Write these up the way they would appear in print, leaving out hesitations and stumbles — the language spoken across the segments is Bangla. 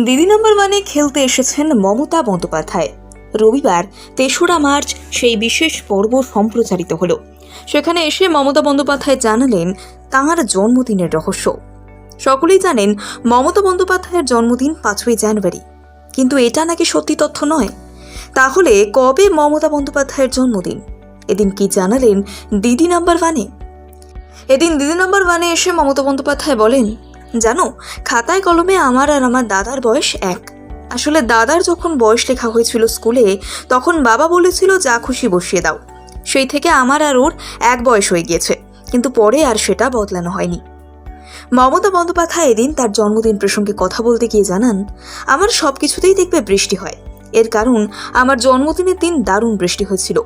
দিদি নম্বর ওয়ানে খেলতে এসেছেন মমতা বন্দ্যোপাধ্যায়। রবিবার ৩রা মার্চ সেই বিশেষ পর্ব সম্প্রচারিত হলো। সেখানে এসে মমতা বন্দ্যোপাধ্যায় জানালেন তাঁর জন্মদিনের রহস্য। সকলেই জানেন মমতা বন্দ্যোপাধ্যায়ের জন্মদিন ৫ই জানুয়ারি, কিন্তু এটা নাকি সত্যি তথ্য নয়। তাহলে কবে মমতা বন্দ্যোপাধ্যায়ের জন্মদিন? এদিন কি জানালেন দিদি নাম্বার ওয়ানে? এদিন দিদি নাম্বার ওয়ানে এসে মমতা বন্দ্যোপাধ্যায় বলেন, জানো, খাতায় কলমে আমার আর আমার দাদার বয়স এক। আসলে দাদার যখন বয়স লেখা হয়েছিল স্কুলে, তখন বাবা বলেছিল যা খুশি বসিয়ে দাও। সেই থেকে আমার আর ওর এক বয়স হয়ে গিয়েছে, কিন্তু পরে আর সেটা বদলানো হয়নি। মমতা বন্দ্যোপাধ্যায় এদিন তার জন্মদিন প্রসঙ্গে কথা বলতে গিয়ে জানান, আমার সব কিছুতেই দেখবে বৃষ্টি হয়। এর কারণ আমার জন্মদিনের দিন দারুণ বৃষ্টি হয়েছিল।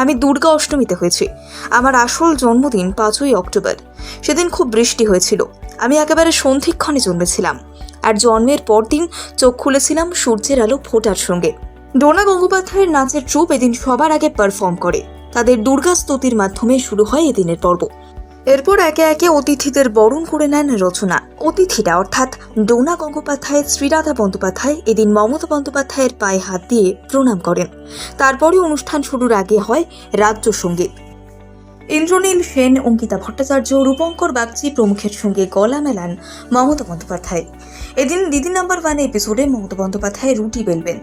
আমি দুর্গা অষ্টমীতে হয়েছি। আমার আসল জন্মদিন 5ই অক্টোবর। সেদিন খুব বৃষ্টি হয়েছিল। আমি একেবারে সন্ধিক্ষণে জন্মেছিলাম, আর জন্মের পরদিন চোখ খুলেছিলাম সূর্যের আলো ফোটার সঙ্গে। ডোনা গঙ্গোপাধ্যায়ের নাচের ট্রুপ এদিন সবার আগে পারফর্ম করে। তাদের দুর্গা স্তুতির মাধ্যমে শুরু হয় এদিনের পর্ব। এরপর একে একে অতিথিদের বরণ করে নেন রচনা। অতিথিরা অর্থাৎ ডোনা গঙ্গোপাধ্যায়ের শ্রীরাধা বন্দ্যোপাধ্যায় এদিন মমতা বন্দ্যোপাধ্যায়ের পায়ে হাত দিয়ে প্রণাম করেন। তারপরে অনুষ্ঠান শুরুর আগে হয় রাজ্য সঙ্গীত। ইন্দ্রনীল সেন, অঙ্কিতা ভট্টাচার্য, রূপঙ্কর বাগচি প্রমুখের সঙ্গে গলা মেলান মমতা বন্দ্যোপাধ্যায়। এদিন দিদি নাম্বার ওয়ান এপিসোডে মমতা বন্দ্যোপাধ্যায় রুটি বেলবেন।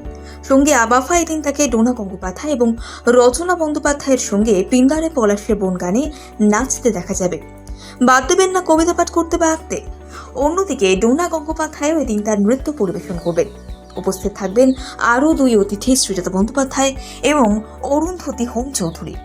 সঙ্গে আবাফা এদিন তাকে ডোনা গঙ্গোপাধ্যায় এবং রচনা বন্দ্যোপাধ্যায়ের সঙ্গে পিঙ্গারে পলাশের বন গানে নাচতে দেখা যাবে। বাদ দেবেন না কবিতা পাঠ করতে বা আঁকতে। অন্যদিকে ডোনা গঙ্গোপাধ্যায়ও এদিন তার নৃত্য পরিবেশন করবেন। উপস্থিত থাকবেন আরও 2 অতিথি, শ্রীজাতা বন্দ্যোপাধ্যায় এবং অরুন্ধতী হোম চৌধুরী।